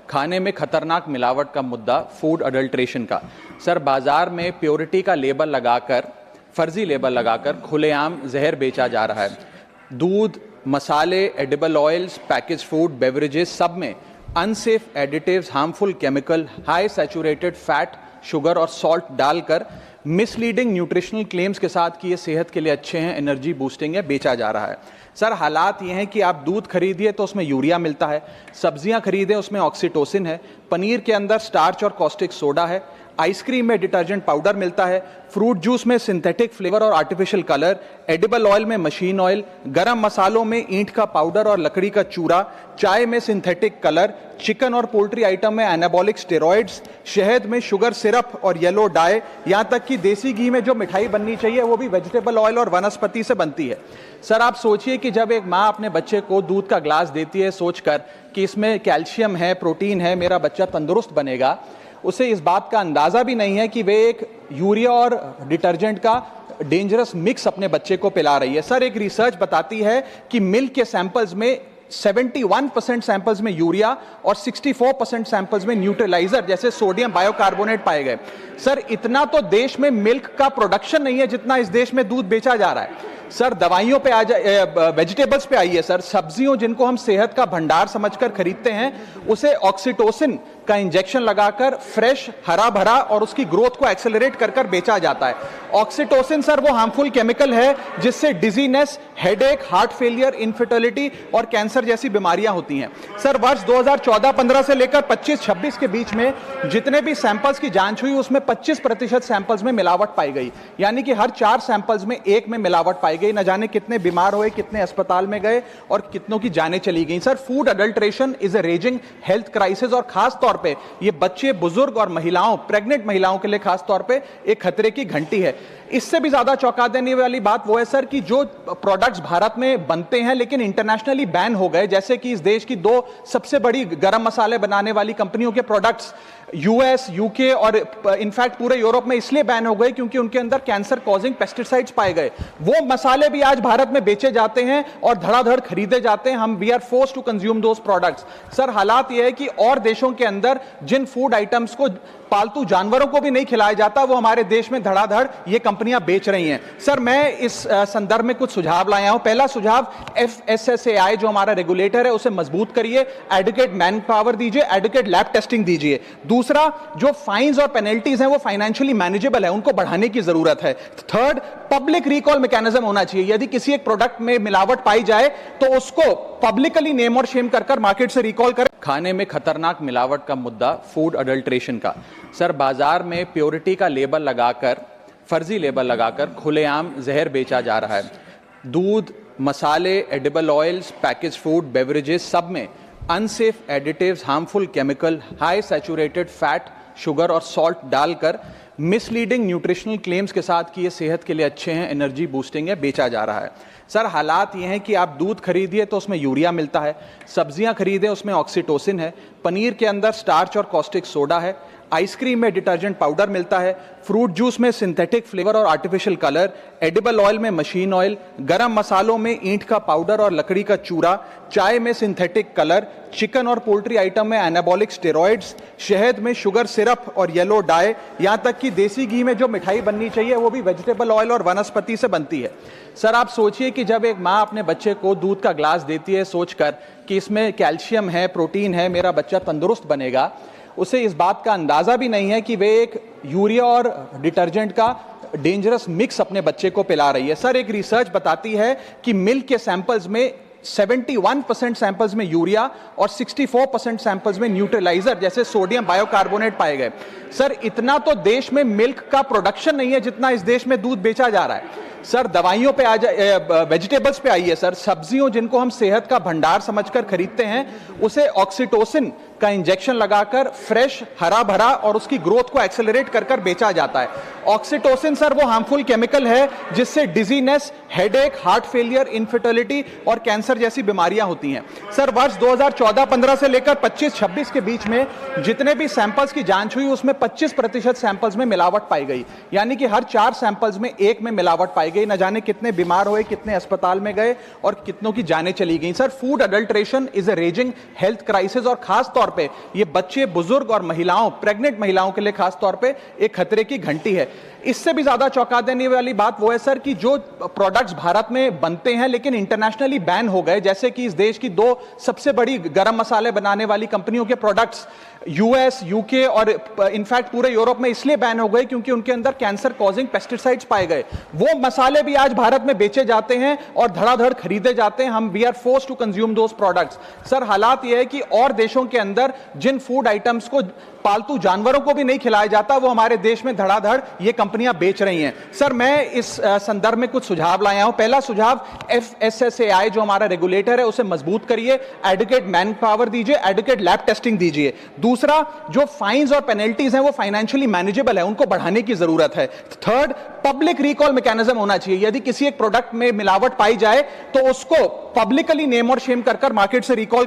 खाने में खतरनाक मिलावट का मुद्दा फूड अडल्ट्रेशन का। सर, बाजार में प्योरिटी का लेबल लगाकर, फर्जी लेबल लगाकर खुलेआम जहर बेचा जा रहा है। दूध, मसाले, edible oils, package food, beverages, सब में unsafe additives, harmful chemical, high saturated fat, sugar और सॉल्ट डालकर मिसलीडिंग न्यूट्रिशनल क्लेम्स के साथ कि ये सेहत के लिए अच्छे हैं, एनर्जी बूस्टिंग है, बेचा जा रहा है। सर, हालात ये हैं कि आप दूध खरीदिए तो उसमें यूरिया मिलता है, सब्जियां खरीदें उसमें ऑक्सीटोसिन है, पनीर के अंदर स्टार्च और कॉस्टिक सोडा है, आइसक्रीम में डिटर्जेंट पाउडर मिलता है, फ्रूट जूस में सिंथेटिक फ्लेवर और आर्टिफिशियल कलर, एडिबल ऑयल में मशीन ऑयल, गरम मसालों में ईंट का पाउडर और लकड़ी का चूरा, चाय में सिंथेटिक कलर, चिकन और पोल्ट्री आइटम में एनाबॉलिक स्टेरॉइड्स, शहद में शुगर सिरप और येलो डाई, यहाँ तक कि देसी घी में जो मिठाई बननी चाहिए वो भी वेजिटेबल ऑयल और वनस्पति से बनती है। सर, आप सोचिए कि जब एक माँ अपने बच्चे को दूध का ग्लास देती है सोचकर कि इसमें कैल्शियम है, प्रोटीन है, मेरा बच्चा तंदुरुस्त बनेगा, उसे इस बात का अंदाजा भी नहीं है कि वे एक यूरिया और डिटर्जेंट का डेंजरस मिक्स अपने बच्चे को पिला रही है। सर, एक रिसर्च बताती है कि मिल्क के सैंपल्स में 71% सैंपल्स में यूरिया और 64% सैंपल्स में न्यूट्रलाइजर जैसे सोडियम बायोकार्बोनेट पाए गए। सर, इतना तो देश में मिल्क का प्रोडक्शन नहीं है जितना इस देश में दूध बेचा जा रहा है। सर, दवाइयों पे आ जाए, वेजिटेबल्स पे आइए सर। सब्जियों जिनको हम सेहत का भंडार समझकर खरीदते हैं, उसे ऑक्सीटोसिन का इंजेक्शन लगाकर फ्रेश, हरा भरा और उसकी ग्रोथ को एक्सेलरेट कर बेचा जाता है। ऑक्सीटोसिन सर वो हार्मफुल केमिकल है जिससे dizziness, headache, heart failure, infertility और कैंसर जैसी बीमारियां होती हैं। सर, वर्ष 2014-15 से लेकर 25-26 के बीच में जितने भी सैंपल्स की जांच हुई उसमें 25% सैंपल्स में मिलावट पाई गई, यानी कि हर 4 सैंपल्स में 1 में मिलावट पाई गई। न जाने कितने बीमार हुए, कितने अस्पताल में गए और कितनों की जानें चली गई। Sir, food adulteration is a raising health crisis और खास तौर पे ये बच्चे, बुजुर्ग और महिलाओं, प्रेग्नेंट महिलाओं के लिए खास तौर पे एक खतरे की घंटी है। इससे भी ज्यादा चौंका देने वाली बात वो है सर कि जो प्रोडक्ट्स भारत में बनते हैं लेकिन इंटरनेशनली बैन हो गए, जैसे कि इस देश की 2 सबसे बड़ी गरम मसाले बनाने वाली कंपनियों के प्रोडक्ट्स यूएस, यूके और इनफैक्ट पूरे यूरोप में इसलिए बैन हो गए क्योंकि उनके अंदर कैंसर कॉजिंग पेस्टिसाइड्स पाए गए। वो मसाले भी आज भारत में बेचे जाते हैं और धड़ाधड़ खरीदे जाते हैं। हम we are forced to consume those products. Sir, हालात ये है कि और देशों के अंदर जिन फूड आइटम्स को पालतू जानवरों को भी नहीं खिलाया जाता, वो हमारे देश में धड़ाधड़ ये कंपनियां बेच रही हैं। सर, मैं इस संदर्भ में कुछ सुझाव लाया हूं। पहला सुझाव, FSSAI जो हमारा रेगुलेटर है उसे मजबूत करिए, एडुकेट मैन पावर दीजिए, एडुकेट लैब टेस्टिंग दीजिए। दूसरा, जो फाइन्स और पेनल्टीज हैं वो फाइनेंशियली मैनेजेबल है, उनको बढ़ाने की जरूरत है। थर्ड, पब्लिक रिकॉल मैकेनिज्म होना चाहिए। यदि किसी एक प्रोडक्ट में मिलावट पाई जाए तो उसको पब्लिकली नेम और शेम कर मार्केट से रिकॉल करें। खाने में खतरनाक मिलावट का मुद्दा फूड अडल्ट्रेशन का। सर, बाजार में प्योरिटी का लेबल लगाकर, फर्जी लेबल लगाकर खुलेआम जहर बेचा जा रहा है। दूध, मसाले, edible oils, package food, beverages, सब में unsafe additives, harmful chemical, high saturated fat, sugar और सॉल्ट डालकर मिसलीडिंग न्यूट्रिशनल क्लेम्स के साथ कि ये सेहत के लिए अच्छे हैं, एनर्जी बूस्टिंग है, बेचा जा रहा है। सर, हालात ये हैं कि आप दूध खरीदिए तो उसमें यूरिया मिलता है, सब्जियां खरीदें उसमें ऑक्सीटोसिन है, पनीर के अंदर स्टार्च और कॉस्टिक सोडा है, आइसक्रीम में डिटर्जेंट पाउडर मिलता है, फ्रूट जूस में सिंथेटिक फ्लेवर और आर्टिफिशियल कलर, एडिबल ऑयल में मशीन ऑयल, गरम मसालों में ईंट का पाउडर और लकड़ी का चूरा, चाय में सिंथेटिक कलर, चिकन और पोल्ट्री आइटम में एनाबॉलिक स्टेरॉइड्स, शहद में शुगर सिरप और येलो डाई, यहाँ तक कि देसी घी में जो मिठाई बननी चाहिए वो भी वेजिटेबल ऑयल और वनस्पति से बनती है। सर, आप सोचिए कि जब एक माँ अपने बच्चे को दूध का ग्लास देती है सोचकर कि इसमें कैल्शियम है, प्रोटीन है, मेरा बच्चा तंदुरुस्त बनेगा, उसे इस बात का अंदाजा भी नहीं है कि वे एक यूरिया और डिटर्जेंट का डेंजरस मिक्स अपने बच्चे को पिला रही है। सर, एक रिसर्च बताती है कि मिल्क के सैंपल्स में 71% सैंपल्स में यूरिया और 64% सैंपल्स में न्यूट्रलाइजर जैसे सोडियम बायोकार्बोनेट पाए गए। सर, इतना तो देश में मिल्क का प्रोडक्शन नहीं है जितना इस देश में दूध बेचा जा रहा है। सर, दवाइयों पे आ जाए, वेजिटेबल्स पे आइए सर। सब्जियों जिनको हम सेहत का भंडार समझकर खरीदते हैं, उसे ऑक्सीटोसिन का इंजेक्शन लगाकर फ्रेश, हरा भरा और उसकी ग्रोथ को एक्सेलरेट कर बेचा जाता है। ऑक्सीटोसिन सर वो हार्मफुल केमिकल है जिससे dizziness, headache, heart failure, infertility और कैंसर जैसी बीमारियां होती हैं। सर, वर्ष 2014-15 से लेकर 25-26 के बीच में जितने भी सैंपल्स की जांच हुई उसमें 25% सैंपल्स में मिलावट पाई गई, यानी कि हर 4 सैंपल्स में 1 में मिलावट पाई गई। न जाने कितने बीमार हुए, कितने अस्पताल में गए और कितनों की जानें चली गई। Sir, food adulteration is a raising health crisis और खास तौर तौर पे ये बच्चे, बुजुर्ग और महिलाओं, प्रेग्नेंट महिलाओं के लिए खास तौर पे एक खतरे की घंटी है। इससे भी ज्यादा चौंका देने वाली बात वो है सर कि जो प्रोडक्ट्स भारत में बनते हैं लेकिन इंटरनेशनली बैन हो गए, जैसे कि इस देश की 2 सबसे बड़ी गरम मसाले बनाने वाली कंपनियों के प्रोडक्ट्स यूएस, यूके और इनफैक्ट पूरे यूरोप में इसलिए बैन हो गए क्योंकि उनके अंदर कैंसर कॉजिंग पेस्टिसाइड्स पाए गए। वो मसाले भी आज भारत में बेचे जाते हैं और धड़ाधड़ खरीदे जाते हैं। हम we are forced to consume those products. Sir, हालात यह है कि और देशों के अंदर जिन फूड आइटम्स को पालतू जानवरों को भी नहीं खिलाया जाता, वो हमारे देश में धड़ाधड़ ये कंपनियां बेच रही हैं। सर, मैं इस संदर्भ में कुछ सुझाव लाया हूं। पहला सुझाव, FSSAI जो हमारा रेगुलेटर है उसे मजबूत करिए, एडुकेट मैन पावर दीजिए, एडुकेट लैब टेस्टिंग दीजिए। दूसरा, जो फाइन्स और पेनल्टीज हैं वो फाइनेंशियली मैनेजेबल है, उनको बढ़ाने की जरूरत है। थर्ड, पब्लिक रिकॉल मैकेनिज्म होना चाहिए। यदि किसी एक प्रोडक्ट में मिलावट पाई जाए तो उसको पब्लिकली नेम और शेम कर मार्केट से रिकॉल कर